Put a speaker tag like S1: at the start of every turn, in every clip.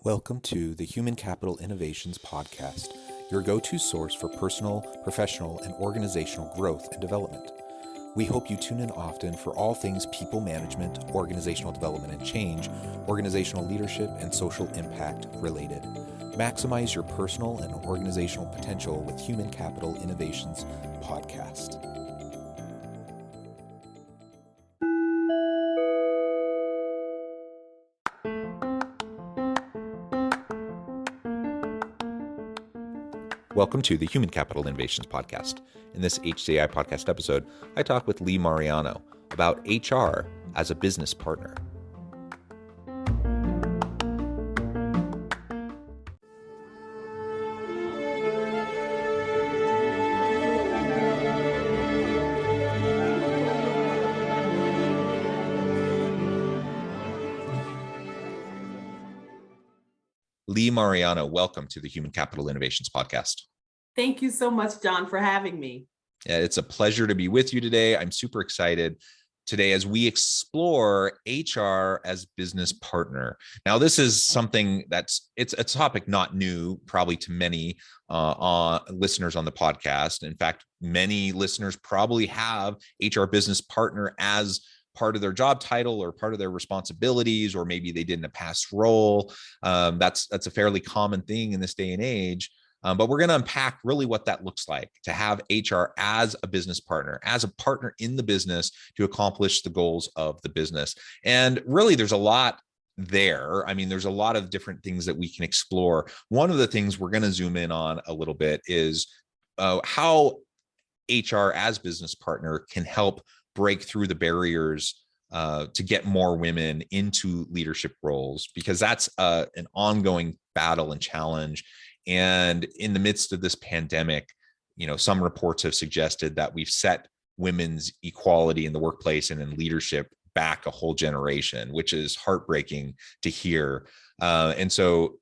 S1: Welcome to the Human Capital Innovations Podcast, your go-to source for personal, professional, and organizational growth and development. We hope you tune in often for all things people management, organizational development and change, organizational leadership, and social impact related. Maximize your personal and organizational potential with Human Capital Innovations Podcast. Welcome to the Human Capital Innovations Podcast. In this HCI podcast episode, I talk with Lee Mariano about HR as a business partner. Lee Mariano, welcome to the Human Capital Innovations Podcast.
S2: Thank you so much, John, for having me.
S1: It's a pleasure to be with you today. I'm super excited today as we explore HR as business partner. Now, this is something it's a topic not new, probably to many listeners on the podcast. In fact, many listeners probably have HR business partner as part of their job title or part of their responsibilities, or maybe they did in a past role. That's a fairly common thing in this day and age. But we're going to unpack really what that looks like to have HR as a business partner, as a partner in the business to accomplish the goals of the business. And really, there's a lot there. I mean, there's a lot of different things that we can explore. One of the things we're going to zoom in on a little bit is how HR as business partner can help break through the barriers to get more women into leadership roles, because that's an ongoing battle and challenge. And in the midst of this pandemic, some reports have suggested that we've set women's equality in the workplace and in leadership back a whole generation, which is heartbreaking to hear. And so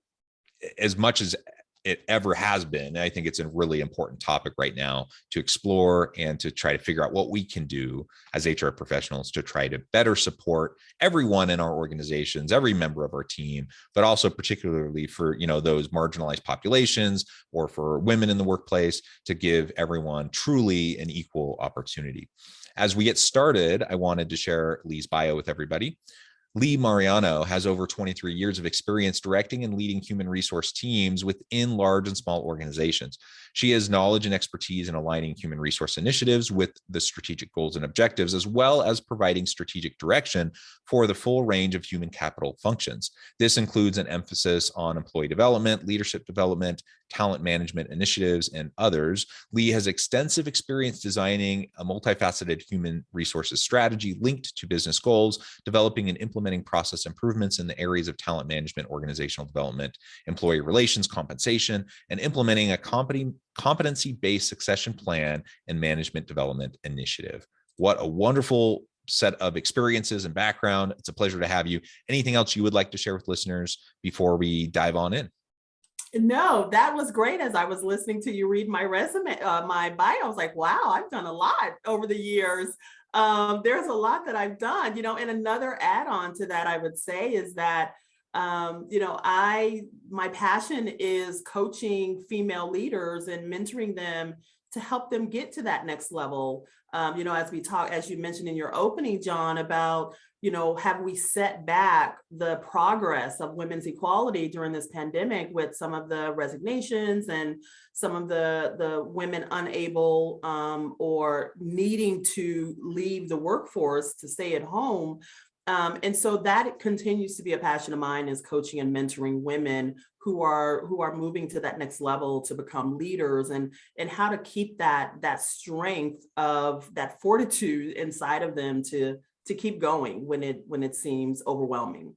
S1: as much as it ever has been, I think it's a really important topic right now to explore and to try to figure out what we can do as HR professionals to try to better support everyone in our organizations, every member of our team, but also particularly for, those marginalized populations or for women in the workplace, to give everyone truly an equal opportunity. As we get started, I wanted to share Lee's bio with everybody. Lee Mariano has over 23 years of experience directing and leading human resource teams within large and small organizations. She has knowledge and expertise in aligning human resource initiatives with the strategic goals and objectives, as well as providing strategic direction for the full range of human capital functions. This includes an emphasis on employee development, leadership development, talent management initiatives, and others. Lee has extensive experience designing a multifaceted human resources strategy linked to business goals, developing and implementing process improvements in the areas of talent management, organizational development, employee relations, compensation, and implementing a competency-based succession plan and management development initiative. What a wonderful set of experiences and background. It's a pleasure to have you. Anything else you would like to share with listeners before we dive on in?
S2: No, that was great. As I was listening to you read my resume, my bio, I was like, wow, I've done a lot over the years. There's a lot that I've done, and another add-on to that, I would say, is that, my passion is coaching female leaders and mentoring them to help them get to that next level. As we talk, as you mentioned in your opening, John, about, have we set back the progress of women's equality during this pandemic with some of the resignations and some of the women unable or needing to leave the workforce to stay at home. And so that continues to be a passion of mine, is coaching and mentoring women who are moving to that next level to become leaders, and how to keep that strength of that fortitude inside of them to keep going when it seems overwhelming.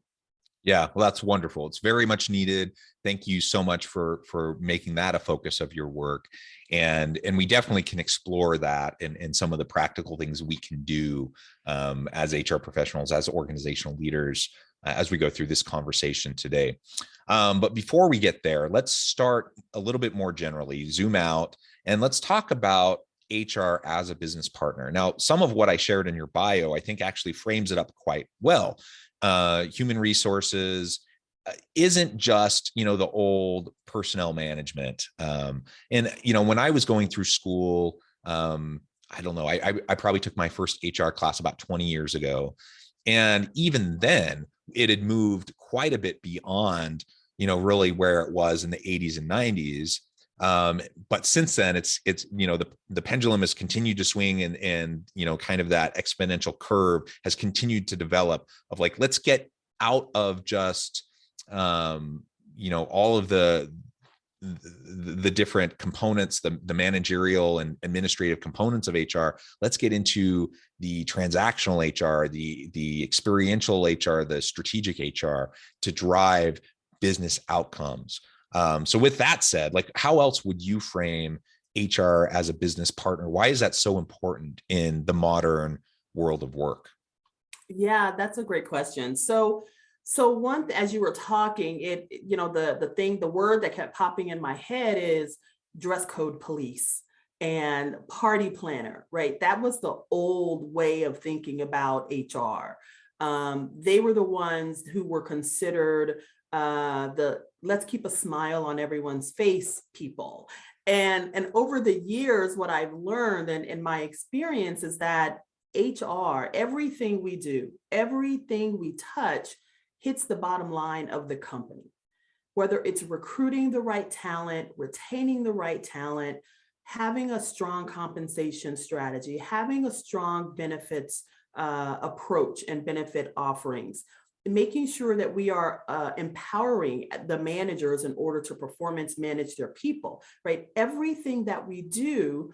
S1: Yeah, well, that's wonderful. It's very much needed. Thank you so much for making that a focus of your work. And we definitely can explore that and some of the practical things we can do as HR professionals, as organizational leaders, as we go through this conversation today. But before we get there, let's start a little bit more generally, zoom out, and let's talk about HR as a business partner. Now, some of what I shared in your bio, I think actually frames it up quite well. Human resources isn't just, the old personnel management. And, when I was going through school, I don't know, I probably took my first HR class about 20 years ago. And even then it had moved quite a bit beyond, really where it was in the 80s and 90s. But since then it's, the pendulum has continued to swing, and, kind of that exponential curve has continued to develop of like, let's get out of just, all of the different components, the managerial and administrative components of HR. Let's get into the transactional HR, the experiential HR, the strategic HR to drive business outcomes. So with that said, like, how else would you frame HR as a business partner? Why is that so important in the modern world of work?
S2: Yeah, that's a great question. So as you were talking, the word that kept popping in my head is dress code police and party planner, right? That was the old way of thinking about HR. They were the ones who were considered the let's keep a smile on everyone's face people. And over the years, what I've learned and in my experience is that HR, everything we do, everything we touch hits the bottom line of the company, whether it's recruiting the right talent, retaining the right talent, having a strong compensation strategy, having a strong benefits approach and benefit offerings, making sure that we are empowering the managers in order to performance manage their people, right? Everything that we do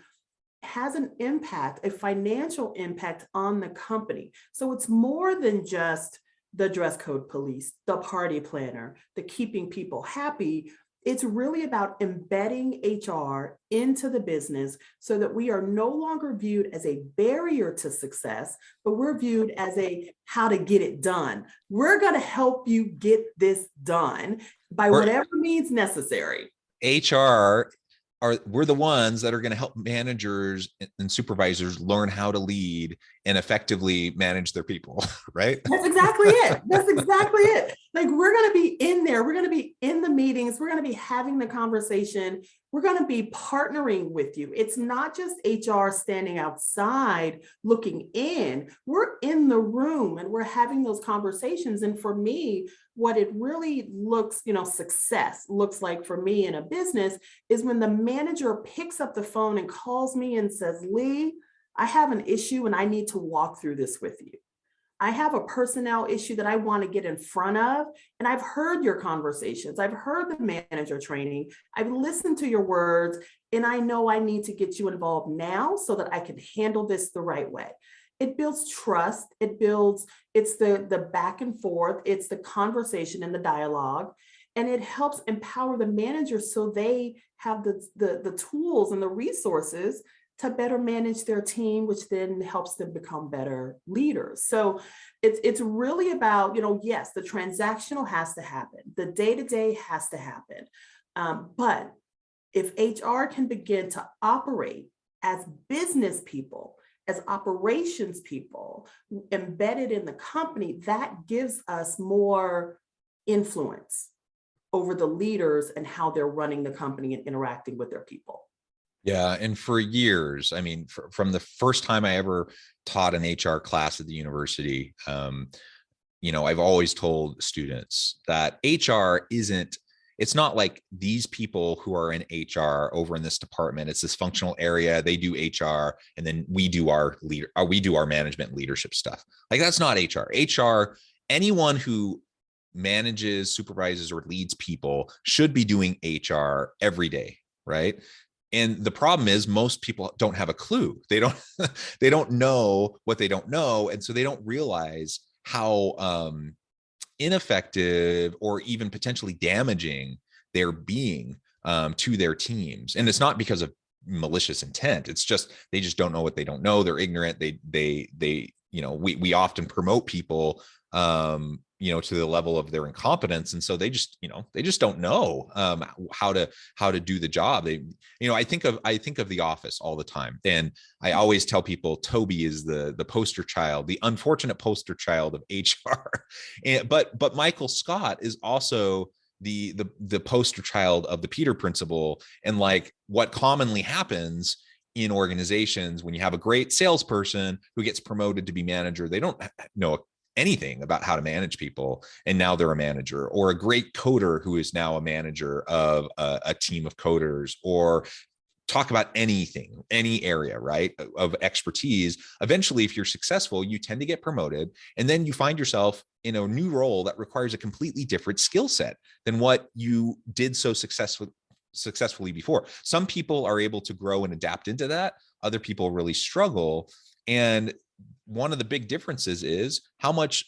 S2: has an impact, a financial impact on the company. So it's more than just the dress code police, the party planner, the keeping people happy. It's really about embedding HR into the business so that we are no longer viewed as a barrier to success, but we're viewed as a how to get it done. We're going to help you get this done by whatever means necessary.
S1: HR we're the ones that are going to help managers and supervisors learn how to lead and effectively manage their people, right?
S2: That's exactly it. That's exactly it. Like, we're going to be in there. We're going to be in the meetings. We're going to be having the conversation. We're going to be partnering with you. It's not just HR standing outside looking in. We're in the room and we're having those conversations. And for me, what it really looks, success looks like for me in a business is when the manager picks up the phone and calls me and says, Lee, I have an issue and I need to walk through this with you. I have a personnel issue that I want to get in front of. And I've heard your conversations. I've heard the manager training. I've listened to your words. And I know I need to get you involved now so that I can handle this the right way. It builds trust. It's the back and forth. It's the conversation and the dialogue. And it helps empower the managers so they have the tools and the resources to better manage their team, which then helps them become better leaders. So it's really about, yes, the transactional has to happen. The day-to-day has to happen. But if HR can begin to operate as business people, as operations people embedded in the company, that gives us more influence over the leaders and how they're running the company and interacting with their people.
S1: Yeah. And for years, I mean, from the first time I ever taught an HR class at the university, I've always told students that HR it's not like these people who are in HR over in this department. It's this functional area. They do HR, and then we do our management leadership stuff. Like, that's not HR. HR, anyone who manages, supervises, or leads people should be doing HR every day, right? And the problem is most people don't have a clue. They don't know what they don't know. And so they don't realize how ineffective or even potentially damaging they're being to their teams. And it's not because of malicious intent. It's just, they just don't know what they don't know. They're ignorant. We often promote people to the level of their incompetence. And so they just don't know how to do the job. I think of The Office all the time. And I always tell people Toby is the poster child, the unfortunate poster child of HR. But Michael Scott is also the poster child of the Peter Principle. And like what commonly happens in organizations when you have a great salesperson who gets promoted to be manager, they don't know anything about how to manage people, and now they're a manager, or a great coder who is now a manager of a team of coders, or talk about anything, any area, right, of expertise. Eventually, if you're successful, you tend to get promoted, and then you find yourself in a new role that requires a completely different skill set than what you did so successfully before. Some people are able to grow and adapt into that. Other people really struggle. And one of the big differences is how much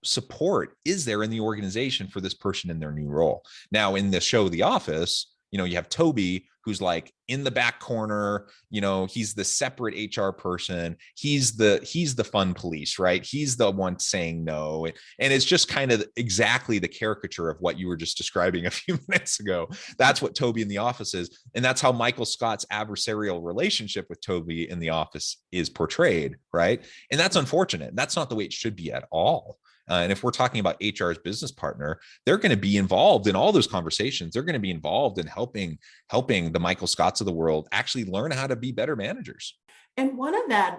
S1: support is there in the organization for this person in their new role. Now, in the show The Office, you have Toby, who's like in the back corner, he's the separate HR person. He's the fun police, right? He's the one saying no. And it's just kind of exactly the caricature of what you were just describing a few minutes ago. That's what Toby in The Office is. And that's how Michael Scott's adversarial relationship with Toby in The Office is portrayed, right? And that's unfortunate. That's not the way it should be at all. And if we're talking about HR's business partner, they're going to be involved in all those conversations. They're going to be involved in helping the Michael Scotts of the world actually learn how to be better managers.
S2: And one of that,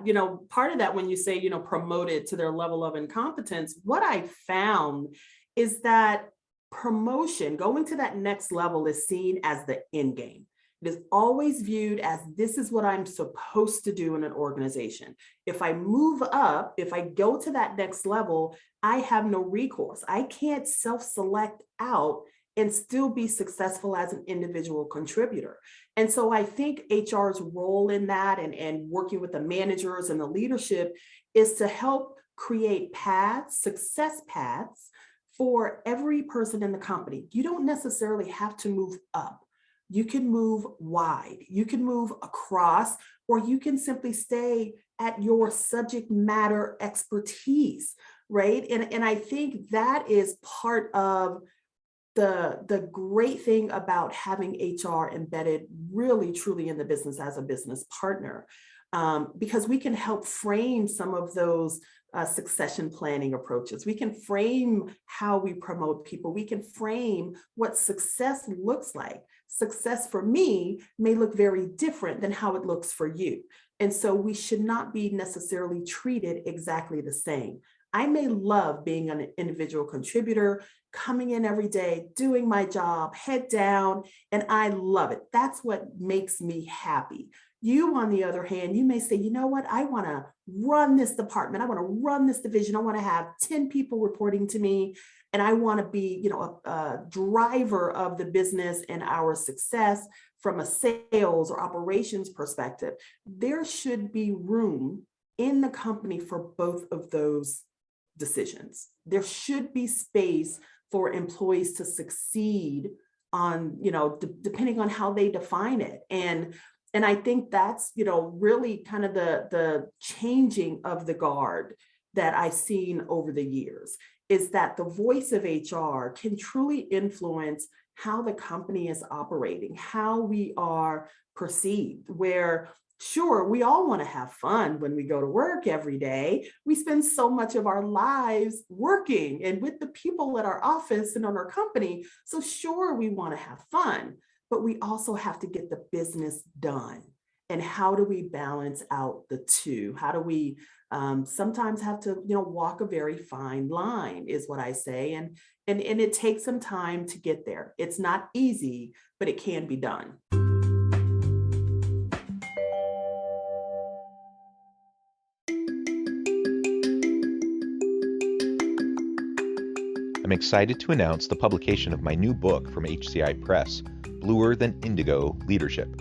S2: part of that, when you say, promoted to their level of incompetence, what I found is that promotion, going to that next level, is seen as the end game. It is always viewed as, this is what I'm supposed to do in an organization. If I move up, if I go to that next level, I have no recourse. I can't self-select out and still be successful as an individual contributor. And so I think HR's role in that, and working with the managers and the leadership, is to help create success paths for every person in the company. You don't necessarily have to move up. You can move wide, you can move across, or you can simply stay at your subject matter expertise, right? And I think that is part of the great thing about having HR embedded really, truly in the business as a business partner, because we can help frame some of those succession planning approaches. We can frame how we promote people. We can frame what success looks like. Success for me may look very different than how it looks for you. And so we should not be necessarily treated exactly the same. I may love being an individual contributor, coming in every day, doing my job, head down, and I love it. That's what makes me happy. You, on the other hand, you may say, you know what, I want to run this department. I want to run this division. I want to have 10 people reporting to me. And I want to be, a driver of the business and our success from a sales or operations perspective. There should be room in the company for both of those decisions. There should be space for employees to succeed on, depending on how they define it. And I think that's, really kind of the changing of the guard that I've seen over the years, is that the voice of HR can truly influence how the company is operating, how we are perceived, where sure, we all want to have fun when we go to work every day. We spend so much of our lives working and with the people at our office and on our company. So sure, we want to have fun, but we also have to get the business done. And how do we balance out the two? How do we sometimes have to, walk a very fine line, is what I say. And it takes some time to get there. It's not easy, but it can be done.
S1: I'm excited to announce the publication of my new book from HCI Press, Bluer Than Indigo Leadership: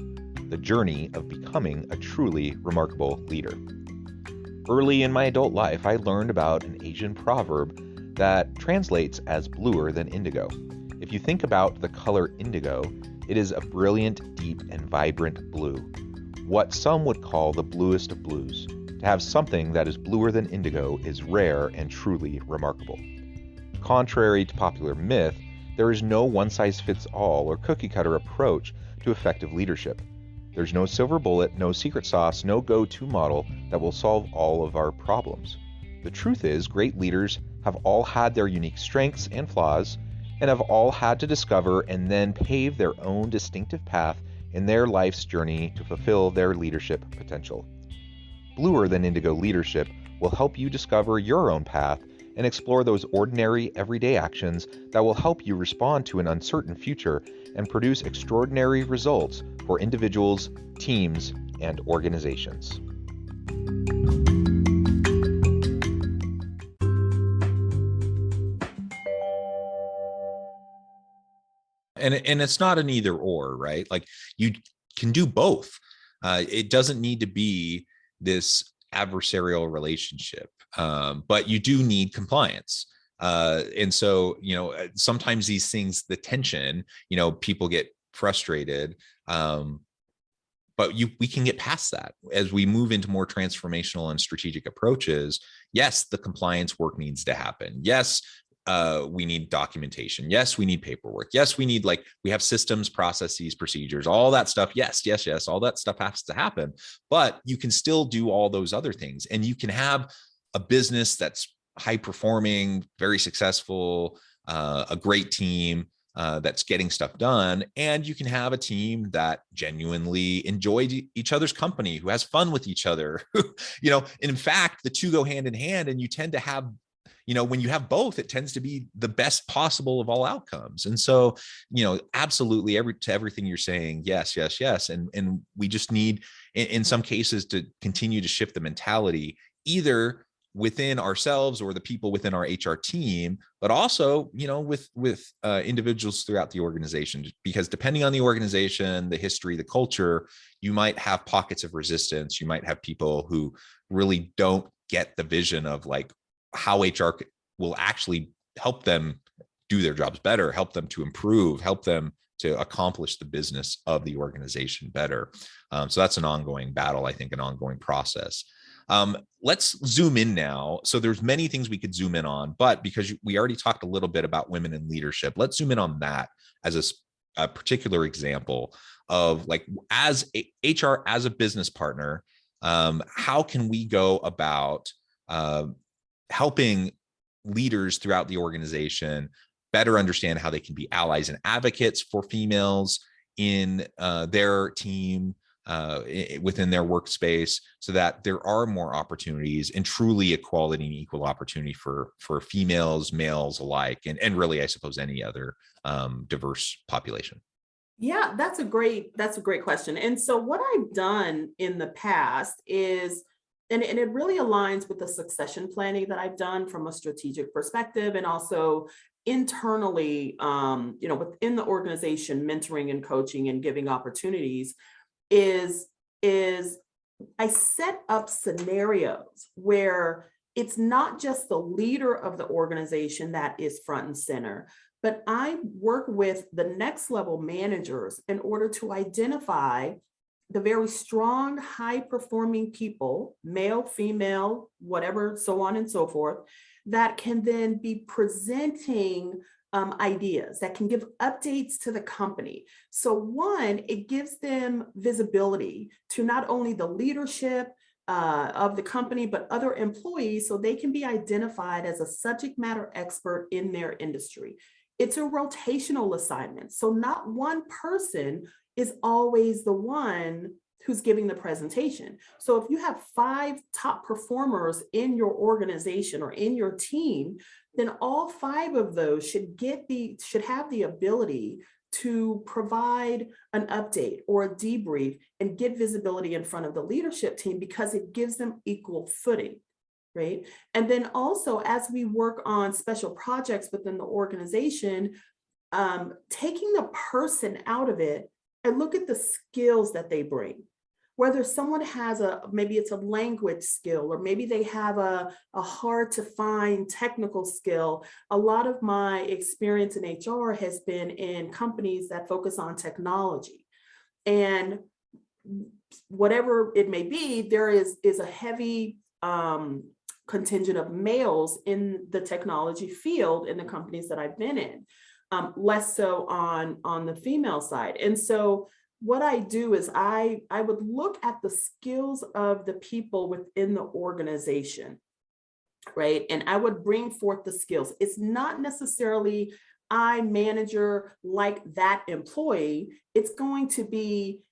S1: The Journey of Becoming a Truly Remarkable Leader. Early in my adult life, I learned about an Asian proverb that translates as bluer than indigo. If you think about the color indigo, it is a brilliant, deep, and vibrant blue, what some would call the bluest of blues. To have something that is bluer than indigo is rare and truly remarkable.
S3: Contrary to popular myth, there is no one-size-fits-all or cookie-cutter approach to effective leadership. There's no silver bullet, no secret sauce, no go-to model that will solve all of our problems. The truth is, great leaders have all had their unique strengths and flaws, and have all had to discover and then pave their own distinctive path in their life's journey to fulfill their leadership potential. Bluer Than Indigo Leadership will help you discover your own path and explore those ordinary, everyday actions that will help you respond to an uncertain future and produce extraordinary results for individuals, teams, and organizations.
S1: And it's not an either or, right? Like you can do both. It doesn't need to be this adversarial relationship, but you do need compliance. And so, sometimes these things, the tension, people get frustrated. But we can get past that as we move into more transformational and strategic approaches. Yes, the compliance work needs to happen. Yes, we need documentation. Yes, we need paperwork. Yes, we have systems, processes, procedures, all that stuff. Yes, all that stuff has to happen. But you can still do all those other things, and you can have a business that's high performing, very successful, a great team that's getting stuff done. And you can have a team that genuinely enjoys each other's company, who has fun with each other. And in fact, the two go hand in hand, and you tend to have, when you have both, it tends to be the best possible of all outcomes. And so, absolutely to everything you're saying, yes. And we just need, in some cases, to continue to shift the mentality, either within ourselves or the people within our HR team, but also, with individuals throughout the organization, because depending on the organization, the history, the culture, you might have pockets of resistance. You might have people who really don't get the vision of how HR will actually help them do their jobs better, help them to improve, help them to accomplish the business of the organization better. So that's an ongoing battle, I think, an ongoing process. Let's zoom in now. So there's many things we could zoom in on, but because we already talked a little bit about women in leadership, let's zoom in on that as a particular example of as HR, as a business partner, how can we go about helping leaders throughout the organization better understand how they can be allies and advocates for females in their team, within their workspace, so that there are more opportunities and truly equality and equal opportunity for females, males alike, and really, I suppose, any other diverse population.
S2: Yeah, that's a great question. And so what I've done in the past is, and it really aligns with the succession planning that I've done from a strategic perspective, and also internally, within the organization, mentoring and coaching and giving opportunities, is I set up scenarios where it's not just the leader of the organization that is front and center, but I work with the next level managers in order to identify the very strong, high performing people, male, female, whatever, so on and so forth, that can then be presenting ideas, that can give updates to the company. So one, it gives them visibility to not only the leadership of the company, but other employees, so they can be identified as a subject matter expert in their industry. It's a rotational assignment. So not one person is always the one who's giving the presentation. So if you have 5 top performers in your organization or in your team, then all 5 of those should have the ability to provide an update or a debrief and get visibility in front of the leadership team, because it gives them equal footing, right? And then also, as we work on special projects within the organization, taking the person out of it and look at the skills that they bring. Whether someone has maybe it's a language skill, or maybe they have a hard to find technical skill. A lot of my experience in HR has been in companies that focus on technology. And whatever it may be, there is a heavy contingent of males in the technology field in the companies that I've been in, less so on the female side. And so what I do is I would look at the skills of the people within the organization, right? And I would bring forth the skills. It's not necessarily I manager like that employee. It's going to be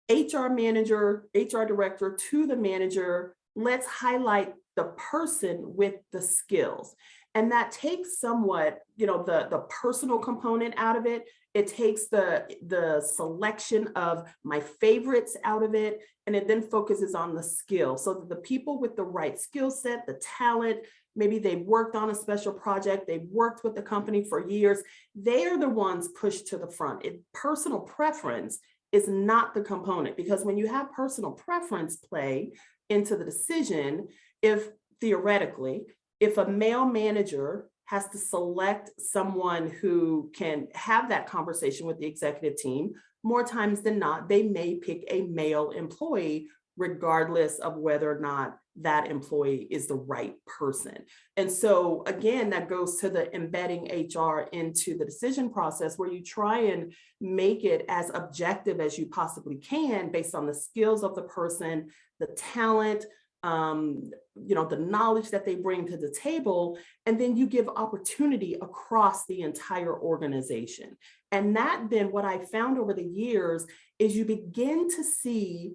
S2: HR manager, HR director to the manager. Let's highlight the person with the skills. And that takes somewhat, the personal component out of it. It takes the selection of my favorites out of it, and it then focuses on the skill. So that the people with the right skill set, the talent, maybe they've worked on a special project, they've worked with the company for years, they are the ones pushed to the front. Personal preference is not the component, because when you have personal preference play into the decision, if theoretically, if a male manager has to select someone who can have that conversation with the executive team, more times than not, they may pick a male employee, regardless of whether or not that employee is the right person. And so again, that goes to the embedding HR into the decision process, where you try and make it as objective as you possibly can based on the skills of the person, the talent, the knowledge that they bring to the table, and then you give opportunity across the entire organization. And that then, what I found over the years is you begin to see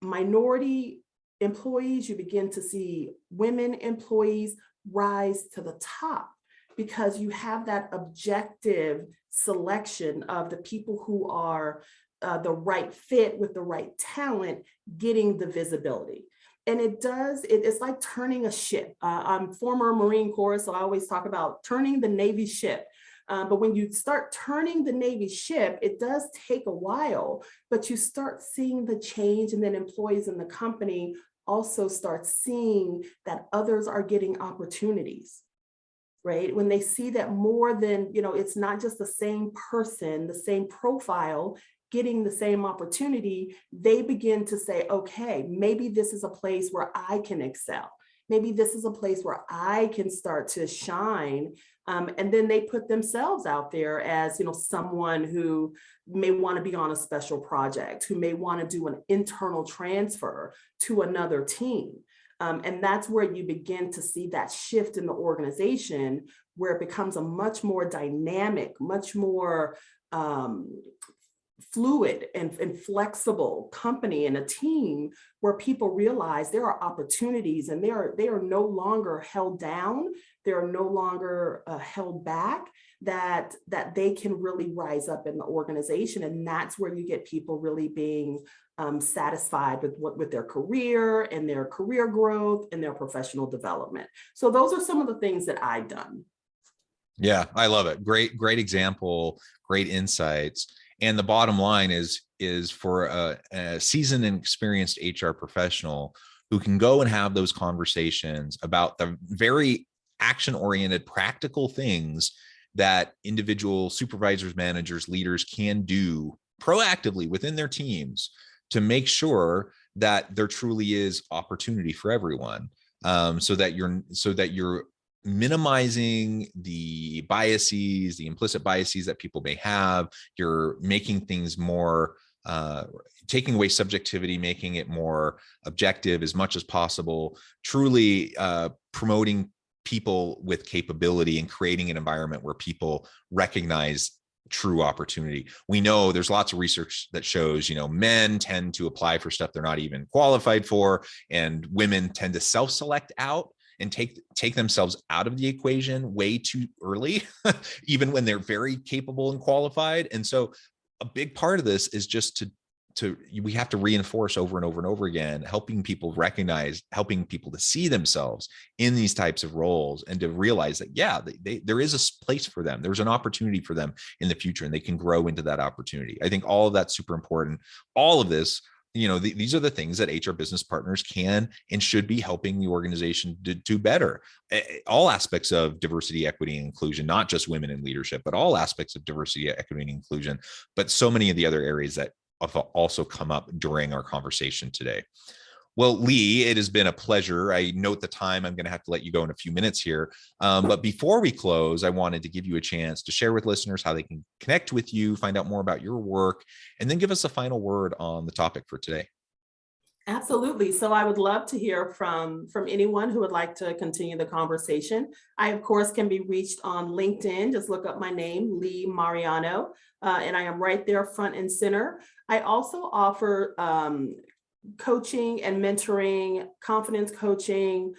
S2: minority employees, you begin to see women employees rise to the top, because you have that objective selection of the people who are the right fit with the right talent, getting the visibility. And it's like turning a ship. I'm former Marine Corps, so I always talk about turning the Navy ship. But when you start turning the Navy ship, it does take a while, but you start seeing the change, and then employees in the company also start seeing that others are getting opportunities, right? When they see that more than, it's not just the same person, the same profile, getting the same opportunity, they begin to say, okay, maybe this is a place where I can excel. Maybe this is a place where I can start to shine. And then they put themselves out there as, someone who may want to be on a special project, who may want to do an internal transfer to another team. And that's where you begin to see that shift in the organization, where it becomes a much more dynamic, much more fluid and flexible company and a team, where people realize there are opportunities, and they are no longer held down, they are no longer held back, that they can really rise up in the organization. And that's where you get people really being satisfied with their career and their career growth and their professional development. So those are some of the things that I've done.
S1: Yeah, I love it. Great example, great insights. And the bottom line is for a seasoned and experienced HR professional who can go and have those conversations about the very action-oriented, practical things that individual supervisors, managers, leaders can do proactively within their teams to make sure that there truly is opportunity for everyone, so that you're minimizing the biases, the implicit biases that people may have. You're making things more, taking away subjectivity, making it more objective as much as possible, truly promoting people with capability and creating an environment where people recognize true opportunity. We know there's lots of research that shows, men tend to apply for stuff they're not even qualified for, and women tend to self-select out and take themselves out of the equation way too early, even when they're very capable and qualified. And so a big part of this is just we have to reinforce over and over and over again, helping people recognize, helping people to see themselves in these types of roles, and to realize that, yeah, there is a place for them. There's an opportunity for them in the future, and they can grow into that opportunity. I think all of that's super important. All of this, these are the things that HR business partners can and should be helping the organization to do better. All aspects of diversity, equity, and inclusion, not just women in leadership, but all aspects of diversity, equity, and inclusion, but so many of the other areas that have also come up during our conversation today. Well, Lee, it has been a pleasure. I note the time. I'm going to have to let you go in a few minutes here. But before we close, I wanted to give you a chance to share with listeners how they can connect with you, find out more about your work, and then give us a final word on the topic for today.
S2: Absolutely. So I would love to hear from anyone who would like to continue the conversation. I, of course, can be reached on LinkedIn. Just look up my name, Lee Mariano, and I am right there front and center. I also offer coaching and mentoring, confidence coaching,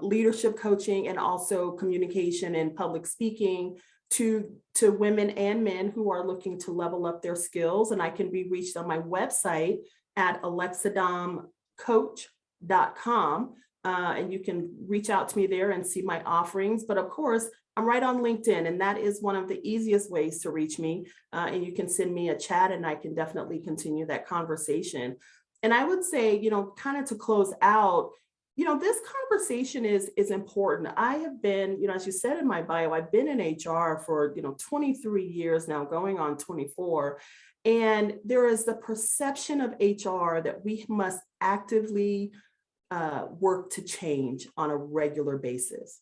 S2: leadership coaching, and also communication and public speaking to women and men who are looking to level up their skills. And I can be reached on my website at alexadomcoach.com. And you can reach out to me there and see my offerings. But of course, I'm right on LinkedIn, and that is one of the easiest ways to reach me. And you can send me a chat, and I can definitely continue that conversation. And I would say, kind of to close out, this conversation is important. I have been, as you said in my bio, I've been in HR for, 23 years now, going on 24. And there is the perception of HR that we must actively work to change on a regular basis.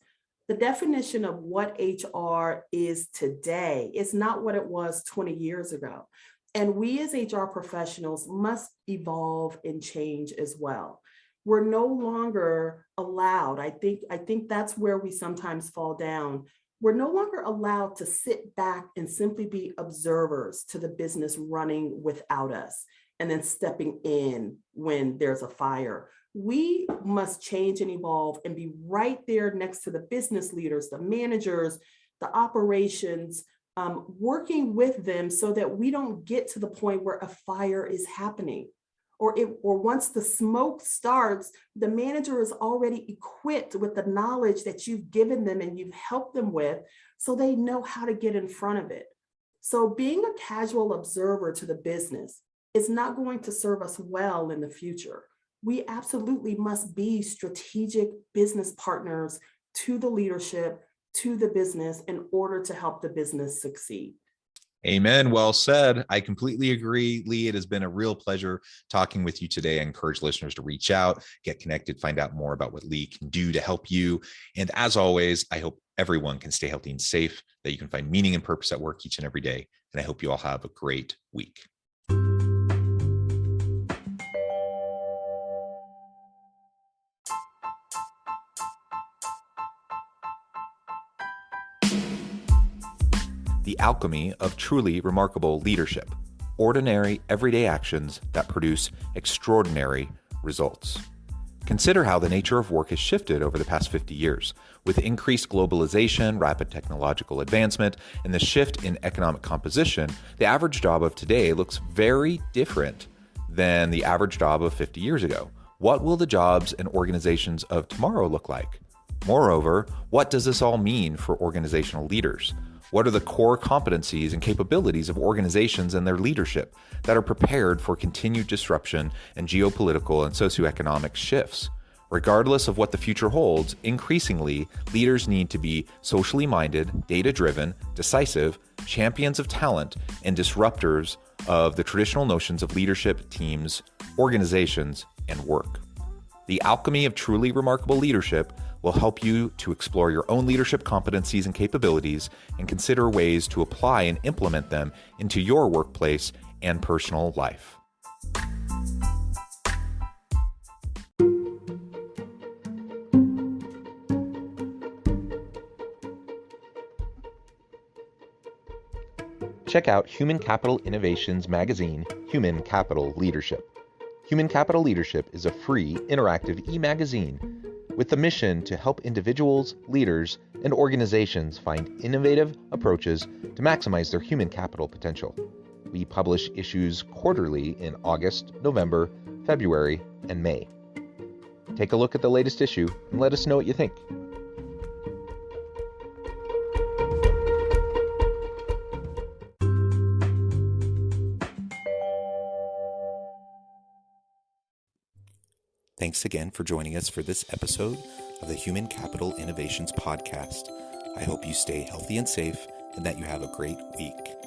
S2: The definition of what HR is today is not what it was 20 years ago. And we as HR professionals must evolve and change as well. We're no longer allowed. I think that's where we sometimes fall down. We're no longer allowed to sit back and simply be observers to the business running without us and then stepping in when there's a fire. We must change and evolve and be right there next to the business leaders, the managers, the operations, working with them so that we don't get to the point where a fire is happening. Or once the smoke starts, the manager is already equipped with the knowledge that you've given them and you've helped them with, so they know how to get in front of it. So being a casual observer to the business is not going to serve us well in the future. We absolutely must be strategic business partners to the leadership, to the business, in order to help the business succeed.
S1: Amen. Well said. I completely agree, Lee. It has been a real pleasure talking with you today. I encourage listeners to reach out, get connected, find out more about what Lee can do to help you. And as always, I hope everyone can stay healthy and safe, that you can find meaning and purpose at work each and every day. And I hope you all have a great week. The alchemy of truly remarkable leadership. Ordinary, everyday actions that produce extraordinary results. Consider how the nature of work has shifted over the past 50 years. With increased globalization, rapid technological advancement, and the shift in economic composition, the average job of today looks very different than the average job of 50 years ago. What will the jobs and organizations of tomorrow look like? Moreover, what does this all mean for organizational leaders? What are the core competencies and capabilities of organizations and their leadership that are prepared for continued disruption and geopolitical and socioeconomic shifts? Regardless of what the future holds, increasingly, leaders need to be socially minded, data-driven, decisive, champions of talent, and disruptors of the traditional notions of leadership, teams, organizations, and work. The alchemy of truly remarkable leadership will help you to explore your own leadership competencies and capabilities and consider ways to apply and implement them into your workplace and personal life.
S3: Check out Human Capital Innovations magazine, Human Capital Leadership. Human Capital Leadership is a free, interactive e-magazine with the mission to help individuals, leaders, and organizations find innovative approaches to maximize their human capital potential. We publish issues quarterly in August, November, February, and May. Take a look at the latest issue and let us know what you think.
S1: Thanks again for joining us for this episode of the Human Capital Innovations Podcast. I hope you stay healthy and safe and that you have a great week.